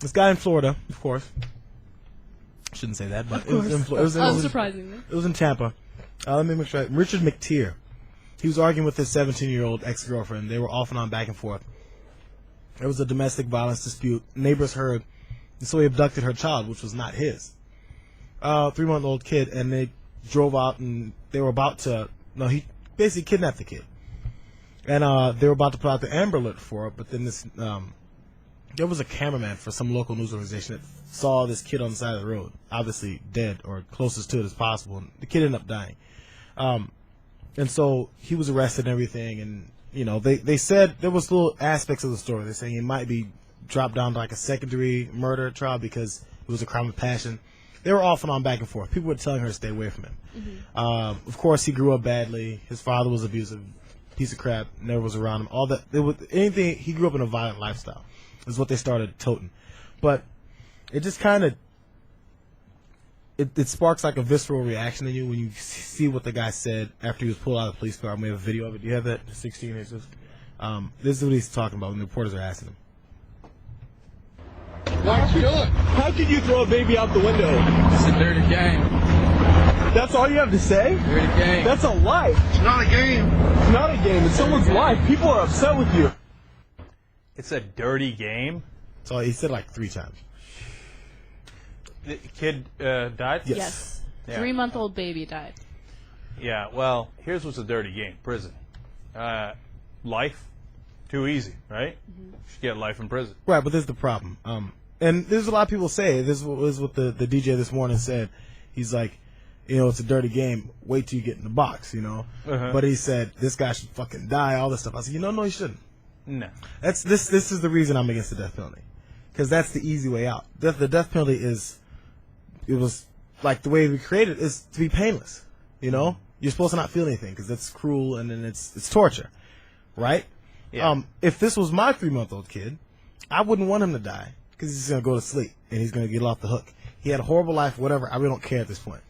This guy in Florida, of course. Shouldn't say that, but it was in Florida. Unsurprisingly. It was in Tampa. Let me make sure. Richard McTeer. He was arguing with his 17-year-old ex-girlfriend. They were off and on, back and forth. There was a domestic violence dispute. Neighbors heard, and so he abducted her child, which was not his. 3-month-old kid, and they drove out, and they were about to. No, he basically kidnapped the kid, and they were about to put out the Amber Alert for it. But then this, there was a cameraman for some local news organization that saw this kid on the side of the road, obviously dead or closest to it as possible. And the kid ended up dying, and so he was arrested and everything. And you know, they said there was little aspects of the story. They're saying he might be dropped down to like a second-degree murder trial because it was a crime of passion. They were off and on, back and forth. People were telling her to stay away from him. Mm-hmm. Of course, he grew up badly. His father was abusive, piece of crap, never was around him. All that, anything. He grew up in a violent lifestyle, is what they started toting. But it just kind of it sparks like a visceral reaction in you when you see what the guy said after he was pulled out of the police car. We have a video of it. Do you have that? 16 inches. This is what he's talking about when the reporters are asking him. Why'd you do it? How could you throw a baby out the window? It's a dirty game. That's all you have to say? Dirty game. That's a life. It's not a game. It's not a game. It's someone's life. People are upset with you. It's a dirty game? So he said like 3 times. The kid died? Yes. Yeah. 3-month-old baby died. Yeah, well, here's what's a dirty game. Prison. Life, too easy, right? Mm-hmm. Should get life in prison. Right, but this is the problem. And there's a lot of people say, this was what the DJ this morning said. He's like, you know, it's a dirty game. Wait till you get in the box, you know? Uh-huh. But he said, this guy should fucking die, all this stuff. I said, no, he shouldn't. No. This is the reason I'm against the death penalty. Because that's the easy way out. The death penalty it was like the way we created it is to be painless. You know, you're supposed to not feel anything because that's cruel and then it's torture, right? Yeah. If this was my 3-month-old kid, I wouldn't want him to die because he's just gonna go to sleep and he's gonna get off the hook. He had a horrible life, whatever. I really don't care at this point.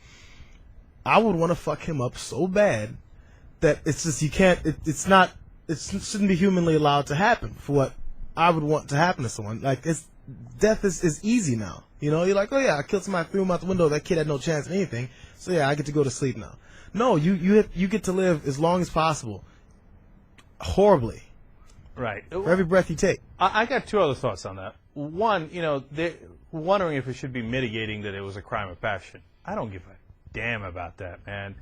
I would want to fuck him up so bad that it's just you can't. It shouldn't be humanly allowed to happen for what I would want to happen to someone. Like death is easy now. You know, you're like, oh yeah, I killed somebody, threw him out the window. That kid had no chance of anything. So yeah, I get to go to sleep now. No, you get to live as long as possible. Horribly. Right. For every breath you take. I got 2 other thoughts on that. One, you know, they're wondering if it should be mitigating that it was a crime of passion. I don't give a damn about that, man.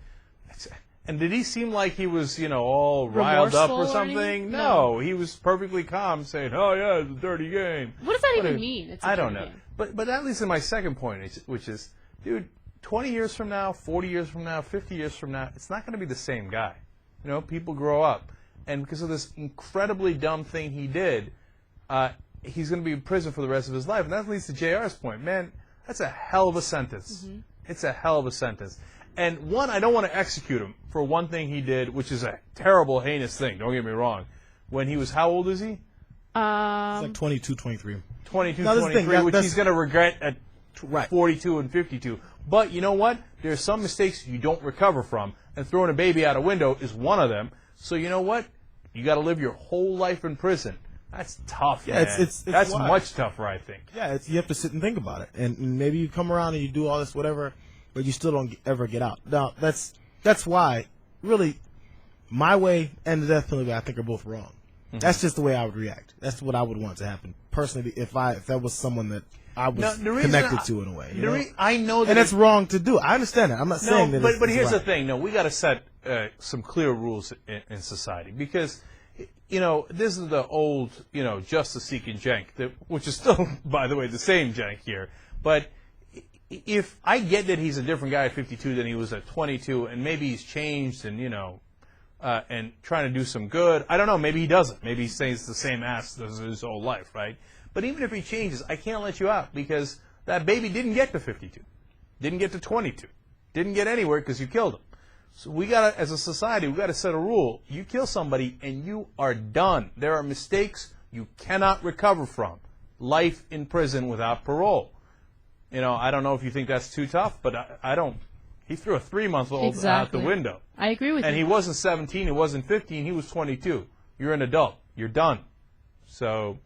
And did he seem like he was, you know, all riled up or something? No, he was perfectly calm, saying, "Oh yeah, it's a dirty game." What does that even mean? I don't know. But that leads to my second point, which is, dude, 20 years from now, 40 years from now, 50 years from now, it's not going to be the same guy. You know, people grow up, and because of this incredibly dumb thing he did, he's going to be in prison for the rest of his life. And that leads to JR's point, man. That's a hell of a sentence. Mm-hmm. It's a hell of a sentence. And one, I don't want to execute him for one thing he did, which is a terrible, heinous thing. Don't get me wrong. When he was, how old is he? It's like 22, 23. 22, 23, which he's going to regret at 42 and 52. But you know what? There are some mistakes you don't recover from, and throwing a baby out a window is one of them. So you know what? You got to live your whole life in prison. That's tough, man. That's much tougher, I think. Yeah, you have to sit and think about it. And maybe you come around and you do all this, whatever, but you still don't ever get out. Now, that's why, really, my way and the death penalty, I think, are both wrong. Mm-hmm. That's just the way I would react. That's what I would want to happen. Personally, if that was someone that I was connected to in a way. You know? I know that. And it's wrong to do. I understand that. I'm not saying that but here's the thing. No, we got to set some clear rules in society because, you know, this is the old, you know, justice-seeking jank, which is still, by the way, the same jank here. But if I get that he's a different guy at 52 than he was at 22, and maybe he's changed and, you know, and trying to do some good. I don't know. Maybe he doesn't. Maybe he stays the same ass as his whole life, right? But even if he changes, I can't let you out because that baby didn't get to 52, didn't get to 22, didn't get anywhere because you killed him. So we got to, as a society, we got to set a rule. You kill somebody and you are done. There are mistakes you cannot recover from. Life in prison without parole. You know, I don't know if you think that's too tough, but I don't. He threw a 3-month-old out the window. I agree with you. And he wasn't 17, he wasn't 15, he was 22. You're an adult. You're done. So,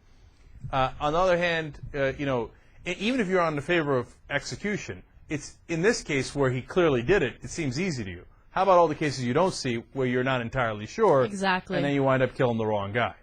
On the other hand, even if you're on the favor of execution, it's in this case where he clearly did it, it seems easy to you. How about all the cases you don't see where you're not entirely sure? Exactly. And then you wind up killing the wrong guy?